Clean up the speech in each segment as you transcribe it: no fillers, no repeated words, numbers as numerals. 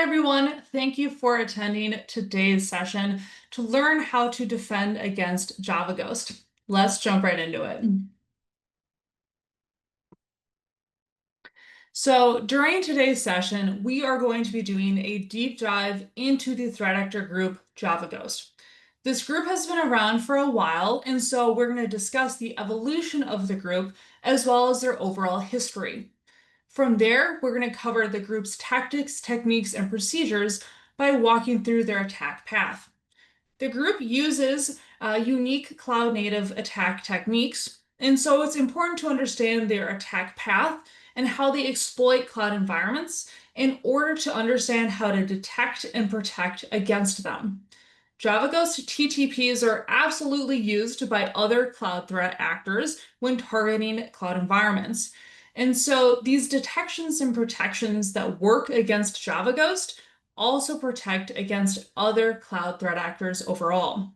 everyone. Thank you for attending today's session to learn how to defend against JavaGhost. Let's jump right into it. So during today's session, we are going to be doing a deep dive into the threat actor group JavaGhost. This group has been around for a while, and so we're going to discuss the evolution of the group as well as their overall history. From there, we're going to cover the group's tactics, techniques, and procedures by walking through their attack path. The group uses unique cloud-native attack techniques, and so it's important to understand their attack path and how they exploit cloud environments in order to understand how to detect and protect against them. JavaGhost TTPs are absolutely used by other cloud threat actors when targeting cloud environments. And so these detections and protections that work against JavaGhost also protect against other cloud threat actors overall.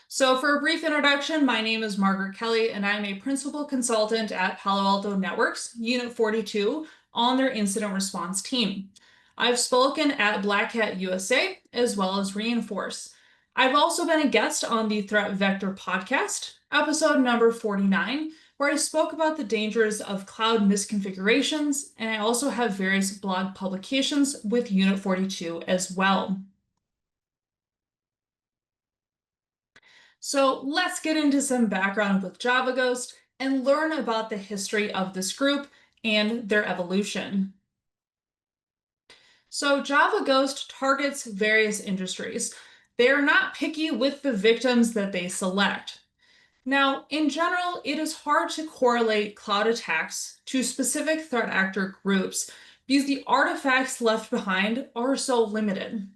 So for a brief introduction, my name is Margaret Kelley, and I'm a principal consultant at Palo Alto Networks, Unit 42, on their incident response team. I've spoken at Black Hat USA as well as Reinforce. I've also been a guest on the Threat Vector podcast, episode number 49, where I spoke about the dangers of cloud misconfigurations, and I also have various blog publications with Unit 42 as well. So let's get into some background with JavaGhost and learn about the history of this group and their evolution. So JavaGhost targets various industries. They are not picky with the victims that they select. Now, in general, it is hard to correlate cloud attacks to specific threat actor groups because the artifacts left behind are so limited.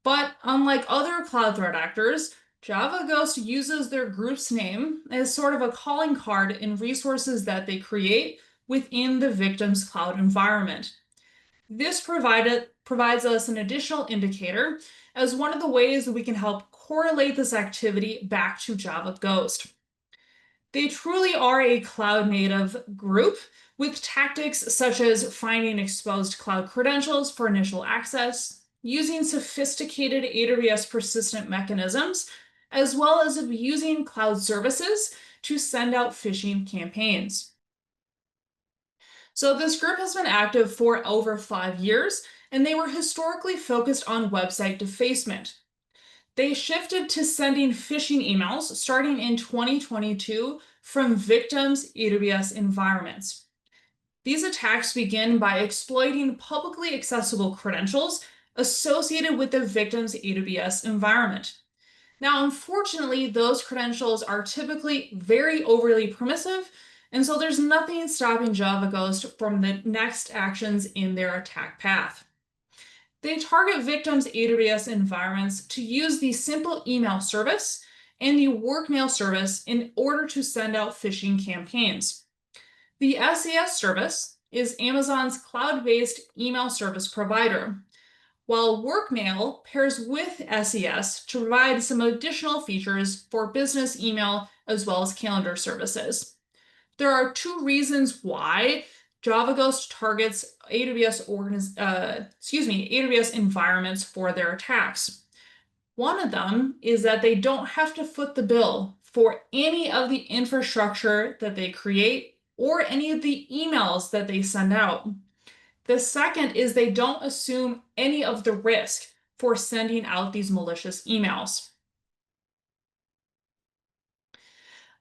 But unlike other cloud threat actors, JavaGhost uses their group's name as sort of a calling card in resources that they create within the victim's cloud environment. This provides us an additional indicator as one of the ways that we can help correlate this activity back to JavaGhost. They truly are a cloud-native group with tactics such as finding exposed cloud credentials for initial access, using sophisticated AWS persistent mechanisms, as well as using cloud services to send out phishing campaigns. So this group has been active for over 5 years, and they were historically focused on website defacement. They shifted to sending phishing emails starting in 2022 from victims' AWS environments. These attacks begin by exploiting publicly accessible credentials associated with the victim's AWS environment. Now, unfortunately, those credentials are typically very overly permissive, and so there's nothing stopping JavaGhost from the next actions in their attack path. They target victims' AWS environments to use the simple email service and the work mail service in order to send out phishing campaigns. The SES service is Amazon's cloud-based email service provider, while Workmail pairs with SES to provide some additional features for business email as well as calendar services. There are two reasons why JavaGhost targets AWS environments for their attacks. One of them is that they don't have to foot the bill for any of the infrastructure that they create or any of the emails that they send out. The second is they don't assume any of the risk for sending out these malicious emails.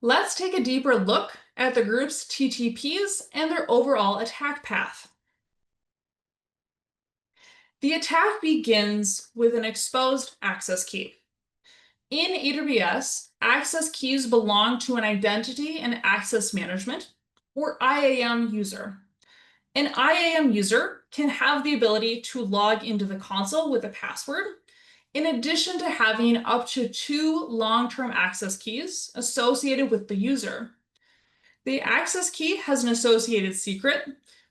Let's take a deeper look at the group's TTPs and their overall attack path. The attack begins with an exposed access key. In AWS, access keys belong to an identity and access management, or IAM user. An IAM user can have the ability to log into the console with a password, in addition to having up to 2 long-term access keys associated with the user. The access key has an associated secret,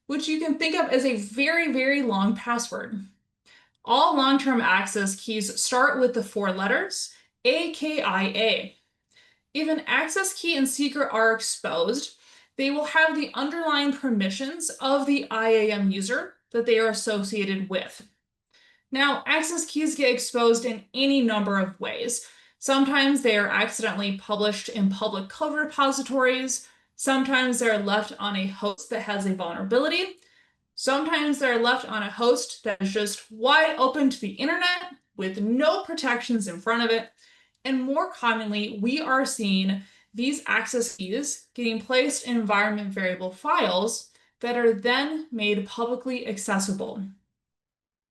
which you can think of as a very, very long password. All long-term access keys start with the 4 letters AKIA. If an access key and secret are exposed, they will have the underlying permissions of the IAM user that they are associated with. Now, access keys get exposed in any number of ways. Sometimes they are accidentally published in public code repositories. Sometimes they're left on a host that has a vulnerability. Sometimes they're left on a host that is just wide open to the internet with no protections in front of it. And more commonly, we are seeing these access keys getting placed in environment variable files that are then made publicly accessible.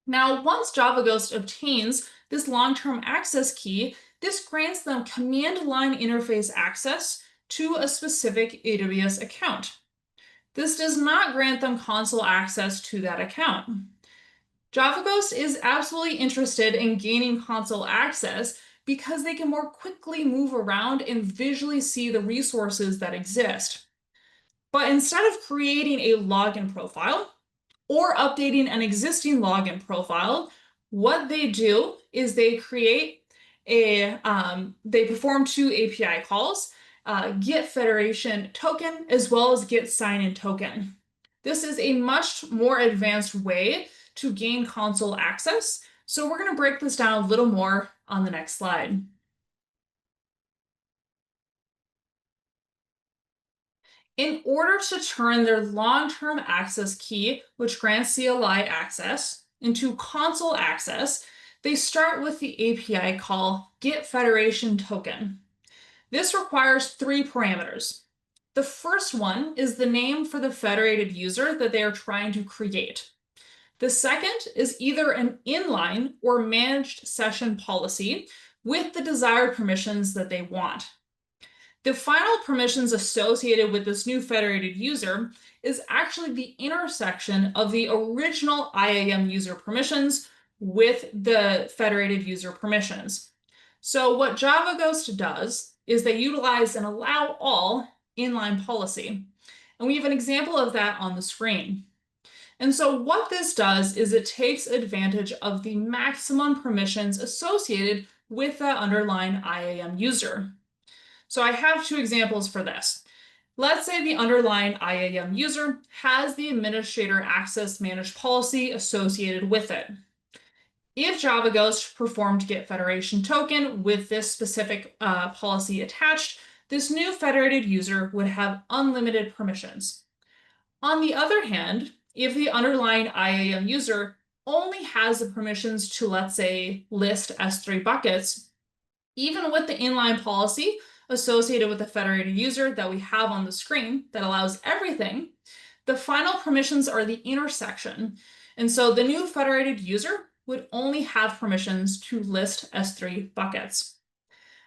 Now, once JavaGhost obtains this long-term access key, this grants them command line interface access to a specific AWS account. This does not grant them console access to that account. JavaGhost is absolutely interested in gaining console access because they can more quickly move around and visually see the resources that exist. But instead of creating a login profile or updating an existing login profile, what they do is they create they perform two API calls, get federation token as well as get sign-in token. This is a much more advanced way to gain console access. So we're going to break this down a little more on the next slide. In order to turn their long-term access key, which grants CLI access, into console access, they start with the API call getFederationToken. This requires three parameters. The first one is the name for the federated user that they are trying to create. The second is either an inline or managed session policy with the desired permissions that they want. The final permissions associated with this new federated user is actually the intersection of the original IAM user permissions with the federated user permissions. So what JavaGhost does is they utilize an allow all inline policy. And we have an example of that on the screen. And so what this does is it takes advantage of the maximum permissions associated with that underlying IAM user. So I have two examples for this. Let's say the underlying IAM user has the administrator access managed policy associated with it. If JavaGhost performed getFederationToken with this specific policy attached, this new federated user would have unlimited permissions. On the other hand, if the underlying IAM user only has the permissions to, let's say, list S3 buckets, even with the inline policy associated with the federated user that we have on the screen that allows everything, the final permissions are the intersection. And so the new federated user would only have permissions to list S3 buckets.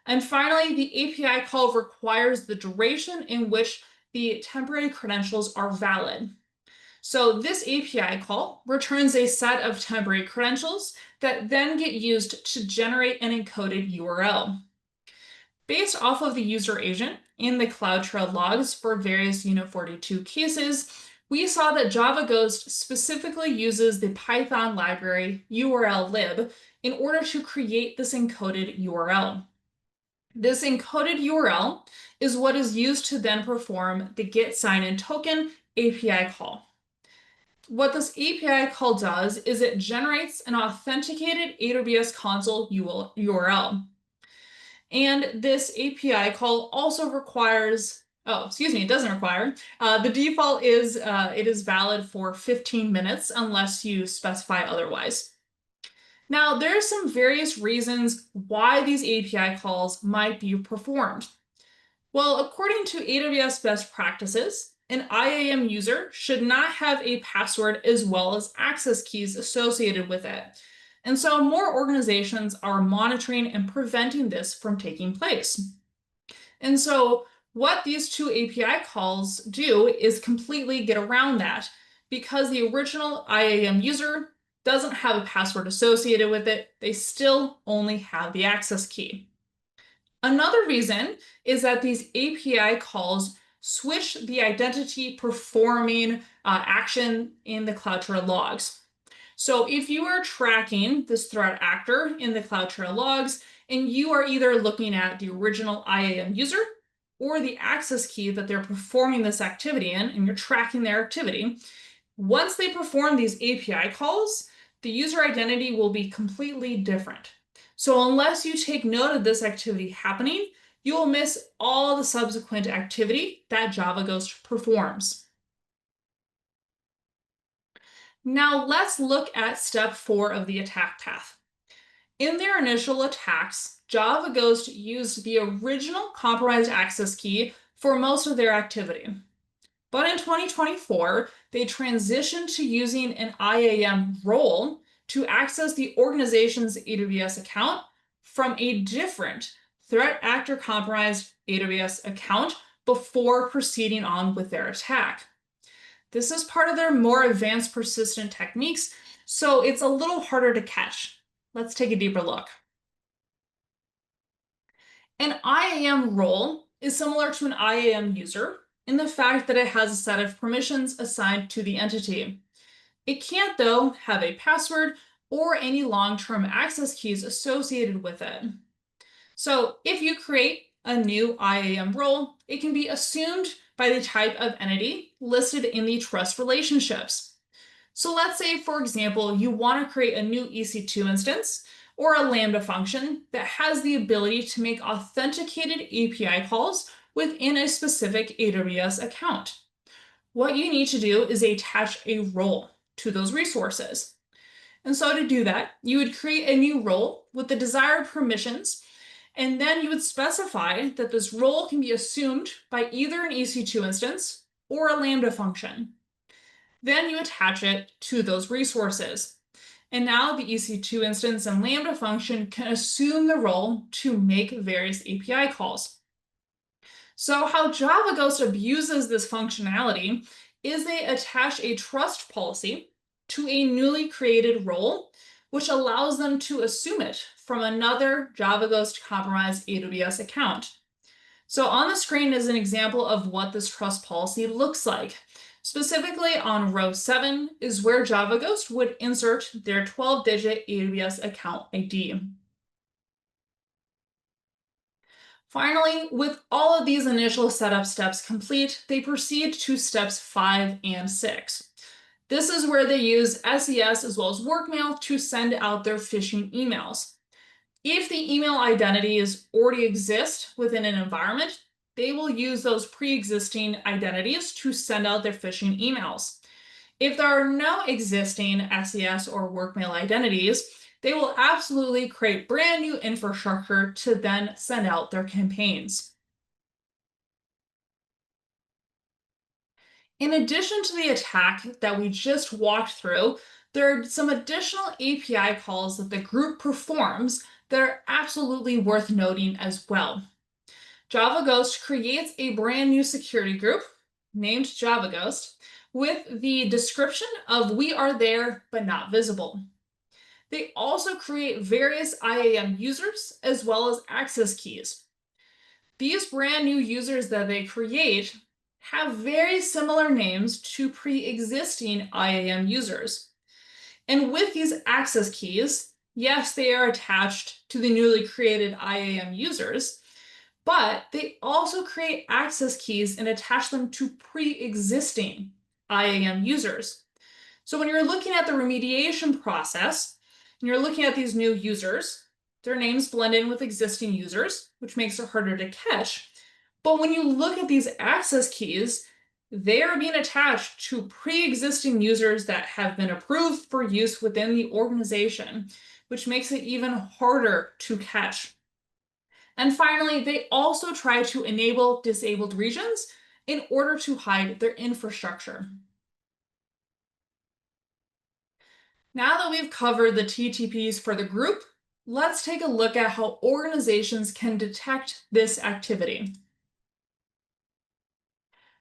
And finally, the API call requires the duration in which the temporary credentials are valid. So this API call returns a set of temporary credentials that then get used to generate an encoded URL. Based off of the user agent in the CloudTrail logs for various Unit42 cases, we saw that JavaGhost specifically uses the Python library URL-lib in order to create this encoded URL. This encoded URL is what is used to then perform the getSignInToken API call. What this API call does is it generates an authenticated AWS console URL. And this API call also requires, it doesn't require. The default is it is valid for 15 minutes unless you specify otherwise. Now, there are some various reasons why these API calls might be performed. Well, according to AWS best practices, an IAM user should not have a password as well as access keys associated with it. And so more organizations are monitoring and preventing this from taking place. And so what these two API calls do is completely get around that because the original IAM user doesn't have a password associated with it. They still only have the access key. Another reason is that these API calls switch the identity performing action in the CloudTrail logs. So if you are tracking this threat actor in the CloudTrail logs, and you are either looking at the original IAM user or the access key that they're performing this activity in, and you're tracking their activity, Once they perform these API calls, the user identity will be completely different. So unless you take note of this activity happening, you will miss all the subsequent activity that JavaGhost performs. Now let's look at step 4 of the attack path. In their initial attacks, JavaGhost used the original compromised access key for most of their activity. But in 2024, they transitioned to using an IAM role to access the organization's AWS account from a different threat actor compromised AWS account before proceeding on with their attack. This is part of their more advanced persistent techniques, so it's a little harder to catch. Let's take a deeper look. An IAM role is similar to an IAM user in the fact that it has a set of permissions assigned to the entity. It can't, though, have a password or any long-term access keys associated with it. So if you create a new IAM role, it can be assumed by the type of entity listed in the trust relationships. So let's say, for example, you want to create a new EC2 instance or a Lambda function that has the ability to make authenticated API calls within a specific AWS account. What you need to do is attach a role to those resources. And so to do that, you would create a new role with the desired permissions, and then you would specify that this role can be assumed by either an EC2 instance or a Lambda function. Then you attach it to those resources. And now the EC2 instance and Lambda function can assume the role to make various API calls. So how JavaGhost abuses this functionality is they attach a trust policy to a newly created role, which allows them to assume it from another JavaGhost compromised AWS account. So on the screen is an example of what this trust policy looks like. Specifically on row 7 is where JavaGhost would insert their 12-digit AWS account ID. Finally, with all of these initial setup steps complete, they proceed to steps 5 and 6. This is where they use SES as well as workmail to send out their phishing emails. If the email identities already exist within an environment, they will use those pre-existing identities to send out their phishing emails. If there are no existing SES or workmail identities, they will absolutely create brand new infrastructure to then send out their campaigns. In addition to the attack that we just walked through, there are some additional API calls that the group performs that are absolutely worth noting as well. JavaGhost creates a brand new security group named JavaGhost with the description of "we are there but not visible." They also create various IAM users as well as access keys. These brand new users that they create have very similar names to pre-existing IAM users. And with these access keys, yes, they are attached to the newly created IAM users, but they also create access keys and attach them to pre-existing IAM users. So when you're looking at the remediation process, and you're looking at these new users, their names blend in with existing users, which makes it harder to catch. But when you look at these access keys, they are being attached to pre-existing users that have been approved for use within the organization, which makes it even harder to catch. And finally, they also try to enable disabled regions in order to hide their infrastructure. Now that we've covered the TTPs for the group, let's take a look at how organizations can detect this activity.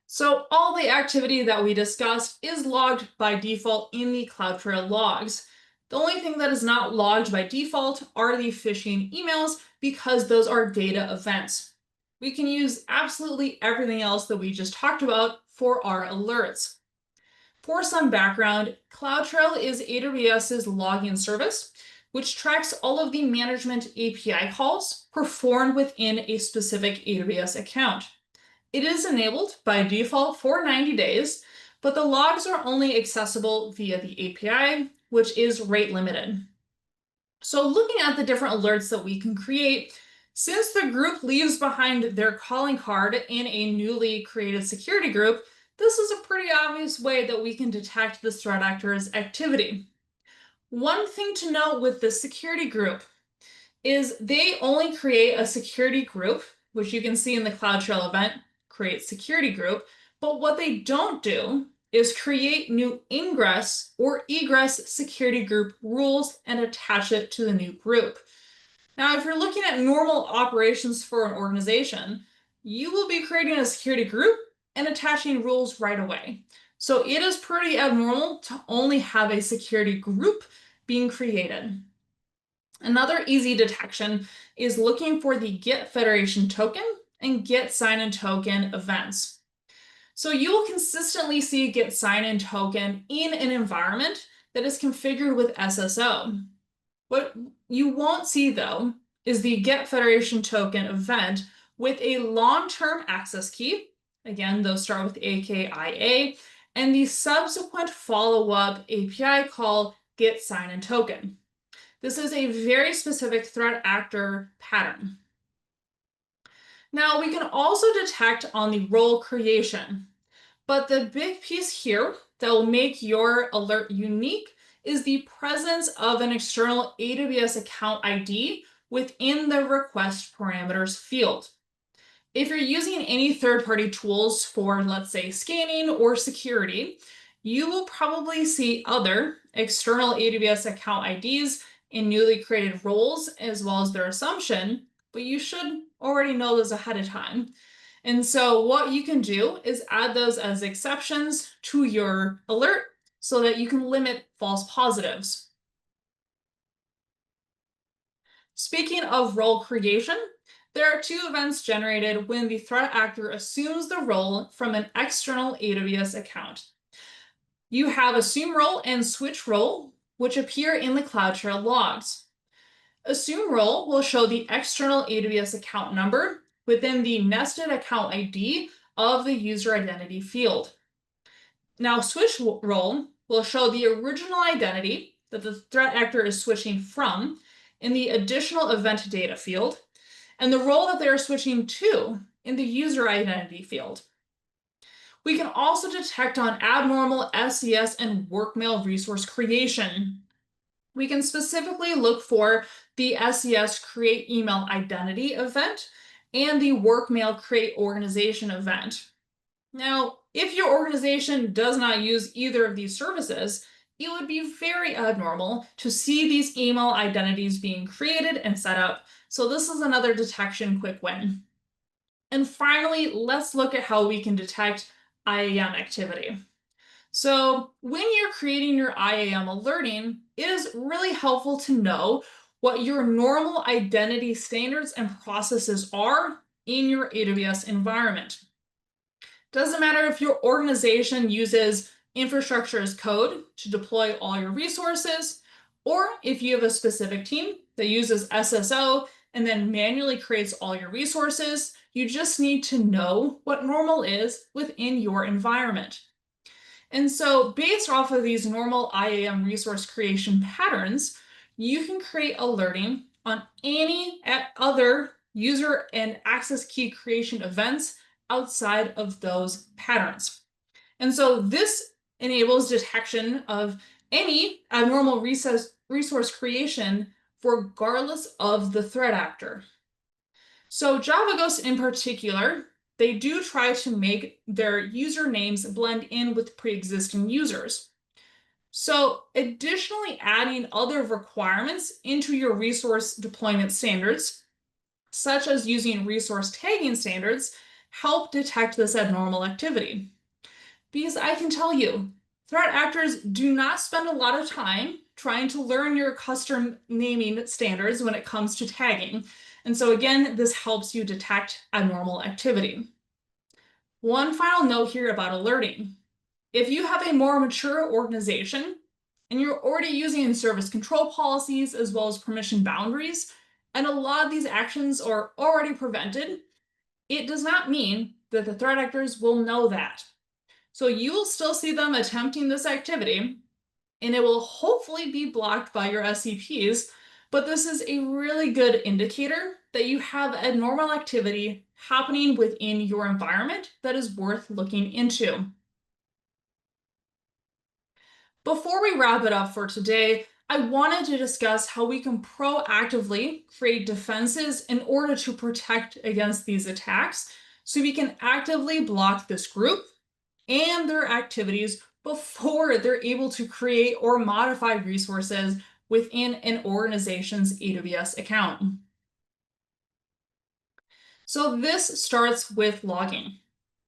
So all the activity that we discussed is logged by default in the CloudTrail logs. The only thing that is not logged by default are the phishing emails because those are data events. We can use absolutely everything else that we just talked about for our alerts. For some background, CloudTrail is AWS's login service, which tracks all of the management API calls performed within a specific AWS account. It is enabled by default for 90 days, but the logs are only accessible via the API, which is rate limited. So looking at the different alerts that we can create, since the group leaves behind their calling card in a newly created security group, this is a pretty obvious way that we can detect this threat actor's activity. One thing to note with this security group is they only create a security group, which you can see in the CloudTrail event, create security group, but what they don't do is create new ingress or egress security group rules and attach it to the new group. Now, if you're looking at normal operations for an organization, you will be creating a security group and attaching rules right away. So it is pretty abnormal to only have a security group being created. Another easy detection is looking for the get federation token and get sign-in token events. So you will consistently see get sign-in token in an environment that is configured with SSO. What you won't see, though, is the get federation token event with a long-term access key. Again, those start with AKIA, and the subsequent follow-up API call get sign-in token. This is a very specific threat actor pattern. Now, we can also detect on the role creation, but the big piece here that will make your alert unique is the presence of an external AWS account ID within the request parameters field. If you're using any third-party tools for, let's say, scanning or security, you will probably see other external AWS account IDs in newly created roles as well as their assumption, but you should already know those ahead of time. And so what you can do is add those as exceptions to your alert so that you can limit false positives. Speaking of role creation, there are two events generated when the threat actor assumes the role from an external AWS account. You have assume role and switch role, which appear in the CloudTrail logs. Assume role will show the external AWS account number within the nested account ID of the user identity field. Now, switch role will show the original identity that the threat actor is switching from in the additional event data field, and the role that they are switching to in the user identity field. We can also detect on abnormal SES and workmail resource creation. We can specifically look for the SES create email identity event and the workmail create organization event. Now, if your organization does not use either of these services, it would be very abnormal to see these email identities being created and set up. So this is another detection quick win. And finally, let's look at how we can detect IAM activity. So when you're creating your IAM alerting, it is really helpful to know what your normal identity standards and processes are in your AWS environment. Doesn't matter if your organization uses infrastructure as code to deploy all your resources, or if you have a specific team that uses SSO and then manually creates all your resources, you just need to know what normal is within your environment. And so based off of these normal IAM resource creation patterns, you can create alerting on any other user and access key creation events outside of those patterns. And so this enables detection of any abnormal resource creation regardless of the threat actor. So JavaGhost in particular, they do try to make their usernames blend in with pre-existing users. So additionally adding other requirements into your resource deployment standards, such as using resource tagging standards, help detect this abnormal activity. Because I can tell you, threat actors do not spend a lot of time trying to learn your custom naming standards when it comes to tagging. And so again, this helps you detect abnormal activity. One final note here about alerting. If you have a more mature organization and you're already using service control policies as well as permission boundaries, and a lot of these actions are already prevented, it does not mean that the threat actors will know that. So you will still see them attempting this activity, and it will hopefully be blocked by your SCPs, but this is a really good indicator that you have abnormal activity happening within your environment that is worth looking into. Before we wrap it up for today, I wanted to discuss how we can proactively create defenses in order to protect against these attacks so we can actively block this group and their activities before they're able to create or modify resources within an organization's AWS account. So this starts with logging.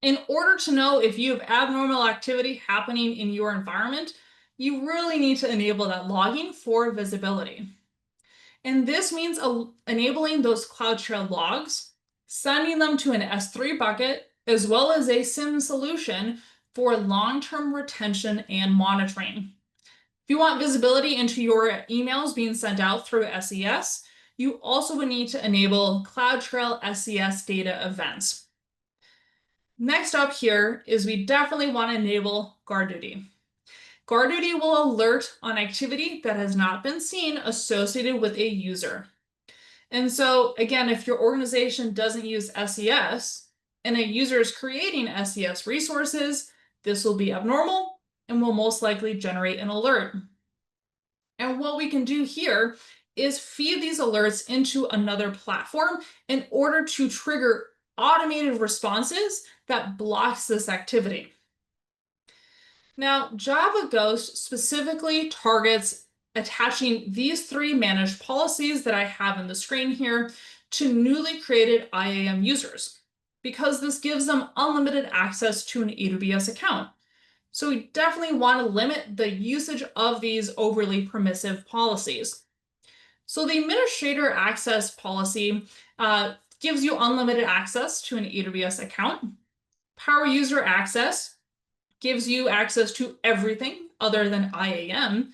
In order to know if you have abnormal activity happening in your environment, you really need to enable that logging for visibility. And this means enabling those CloudTrail logs, sending them to an S3 bucket, as well as a SIEM solution for long-term retention and monitoring. If you want visibility into your emails being sent out through SES, you also would need to enable CloudTrail SES data events. Next up here is we definitely want to enable guard duty. Guard duty will alert on activity that has not been seen associated with a user. And so again, if your organization doesn't use SES and a user is creating SES resources, this will be abnormal and will most likely generate an alert. And what we can do here is feed these alerts into another platform in order to trigger automated responses that blocks this activity. Now, JavaGhost specifically targets attaching these three managed policies that I have in the screen here to newly created IAM users, because this gives them unlimited access to an AWS account. So we definitely want to limit the usage of these overly permissive policies. So the administrator access policy gives you unlimited access to an AWS account. Power user access gives you access to everything other than IAM.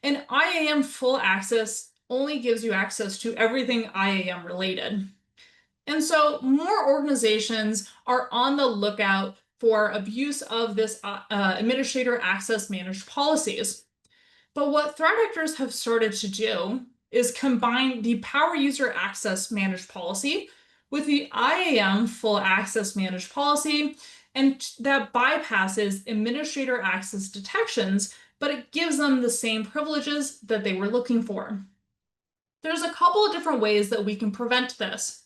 And IAM full access only gives you access to everything IAM related. And so more organizations are on the lookout for abuse of this administrator access managed policies. But what threat actors have started to do is combine the power user access managed policy with the IAM full access managed policy, and that bypasses administrator access detections, but it gives them the same privileges that they were looking for. There's a couple of different ways that we can prevent this.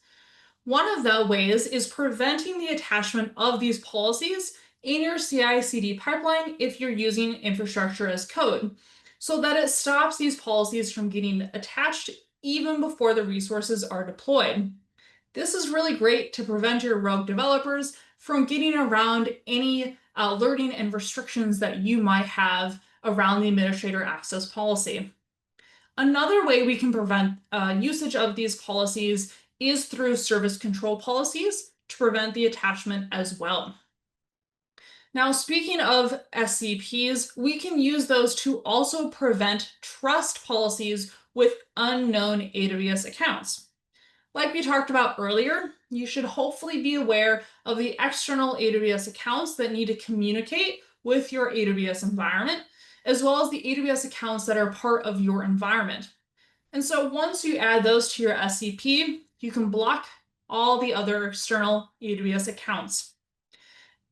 One of the ways is preventing the attachment of these policies in your CI/CD pipeline if you're using infrastructure as code, so that it stops these policies from getting attached even before the resources are deployed. This is really great to prevent your rogue developers from getting around any alerting and restrictions that you might have around the administrator access policy. Another way we can prevent usage of these policies is through service control policies to prevent the attachment as well. Now, speaking of SCPs, we can use those to also prevent trust policies with unknown AWS accounts. Like we talked about earlier, you should hopefully be aware of the external AWS accounts that need to communicate with your AWS environment, as well as the AWS accounts that are part of your environment. And so once you add those to your SCP, you can block all the other external AWS accounts.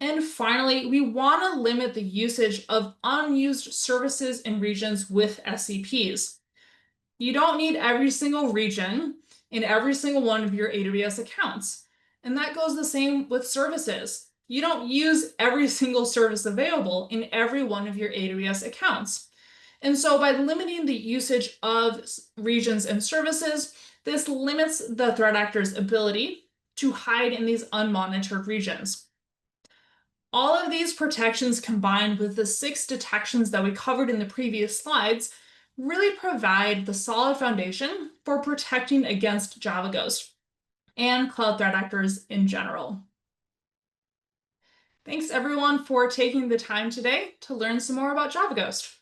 And finally, we want to limit the usage of unused services and regions with SCPs. You don't need every single region in every single one of your AWS accounts. And that goes the same with services. You don't use every single service available in every one of your AWS accounts. And so by limiting the usage of regions and services, this limits the threat actor's ability to hide in these unmonitored regions. All of these protections combined with the 6 detections that we covered in the previous slides really provide the solid foundation for protecting against JavaGhost and cloud threat actors in general. Thanks everyone for taking the time today to learn some more about JavaGhost.